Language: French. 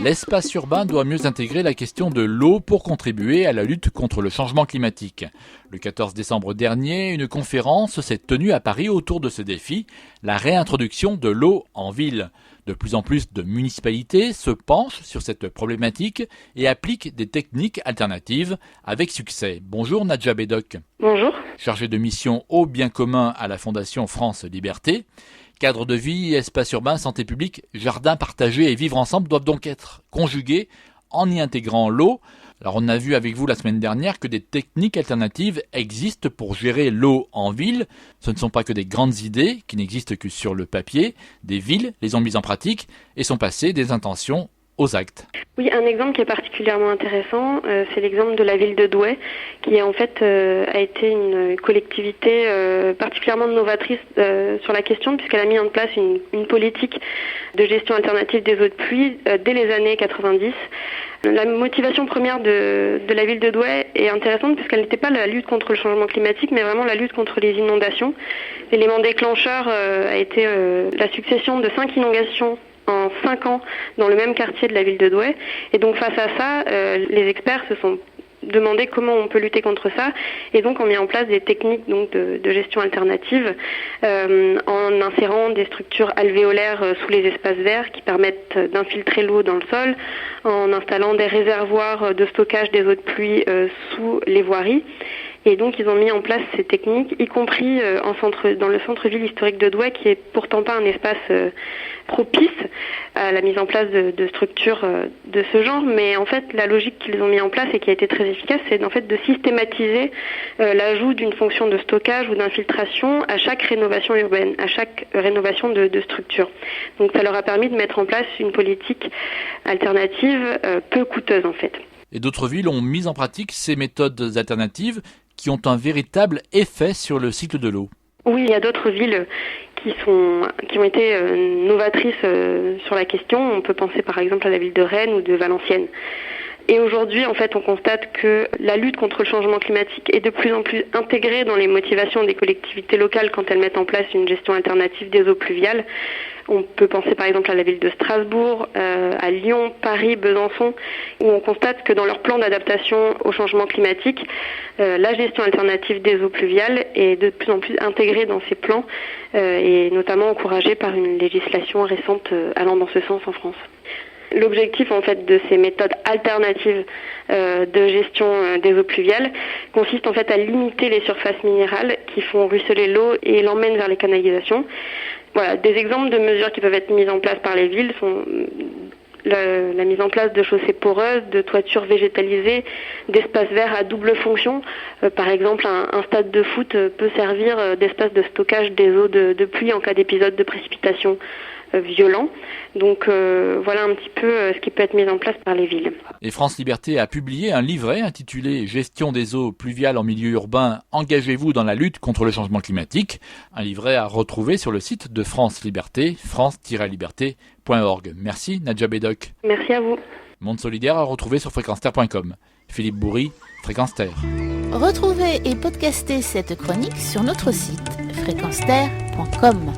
L'espace urbain doit mieux intégrer la question de l'eau pour contribuer à la lutte contre le changement climatique. Le 14 décembre dernier, une conférence s'est tenue à Paris autour de ce défi, la réintroduction de l'eau en ville. De plus en plus de municipalités se penchent sur cette problématique et appliquent des techniques alternatives avec succès. Bonjour Nadja Bédoc. Bonjour. Chargée de mission Eau bien commun à la Fondation France Liberté. Cadre de vie, espace urbain, santé publique, jardin partagé et vivre ensemble doivent donc être conjugués en y intégrant l'eau. Alors on a vu avec vous la semaine dernière que des techniques alternatives existent pour gérer l'eau en ville. Ce ne sont pas que des grandes idées qui n'existent que sur le papier. Des villes les ont mises en pratique et sont passées des intentions aux actes. Oui, un exemple qui est particulièrement intéressant, c'est l'exemple de la ville de Douai, qui en fait a été une collectivité particulièrement novatrice sur la question, puisqu'elle a mis en place une politique de gestion alternative des eaux de pluie dès les années 90. La motivation première de la ville de Douai est intéressante puisqu'elle n'était pas la lutte contre le changement climatique, mais vraiment la lutte contre les inondations. L'élément déclencheur a été la succession de 5 inondations en 5 ans dans le même quartier de la ville de Douai. Et donc face à ça, les experts se sont demandé comment on peut lutter contre ça et donc on met en place des techniques donc de gestion alternative en insérant des structures alvéolaires sous les espaces verts qui permettent d'infiltrer l'eau dans le sol, en installant des réservoirs de stockage des eaux de pluie sous les voiries. Et donc ils ont mis en place ces techniques, y compris dans le centre-ville historique de Douai, qui est pourtant pas un espace propice à la mise en place de structures de ce genre. Mais en fait, la logique qu'ils ont mis en place et qui a été très efficace, c'est en fait de systématiser l'ajout d'une fonction de stockage ou d'infiltration à chaque rénovation urbaine, à chaque rénovation de structure. Donc ça leur a permis de mettre en place une politique alternative peu coûteuse en fait. Et d'autres villes ont mis en pratique ces méthodes alternatives qui ont un véritable effet sur le cycle de l'eau. Oui, il y a d'autres villes qui ont été novatrices sur la question. On peut penser par exemple à la ville de Rennes ou de Valenciennes. Et aujourd'hui, en fait, on constate que la lutte contre le changement climatique est de plus en plus intégrée dans les motivations des collectivités locales quand elles mettent en place une gestion alternative des eaux pluviales. On peut penser par exemple à la ville de Strasbourg, à Lyon, Paris, Besançon, où on constate que dans leur plan d'adaptation au changement climatique, la gestion alternative des eaux pluviales est de plus en plus intégrée dans ces plans et notamment encouragée par une législation récente allant dans ce sens en France. L'objectif en fait de ces méthodes alternatives de gestion des eaux pluviales consiste en fait à limiter les surfaces minérales qui font ruisseler l'eau et l'emmènent vers les canalisations. Voilà, des exemples de mesures qui peuvent être mises en place par les villes sont la mise en place de chaussées poreuses, de toitures végétalisées, d'espaces verts à double fonction. Par exemple, un stade de foot peut servir d'espace de stockage des eaux de pluie en cas d'épisode de précipitation violent. Donc voilà un petit peu ce qui peut être mis en place par les villes. Et France Liberté a publié un livret intitulé « Gestion des eaux pluviales en milieu urbain, engagez-vous dans la lutte contre le changement climatique ». Un livret à retrouver sur le site de France Liberté, france-liberté.org. Merci Nadja Bédoc. Merci à vous. Monde solidaire à retrouver sur fréquence-terre.com. Philippe Bourri, Fréquence Terre. Retrouvez et podcastez cette chronique sur notre site fréquence-terre.com.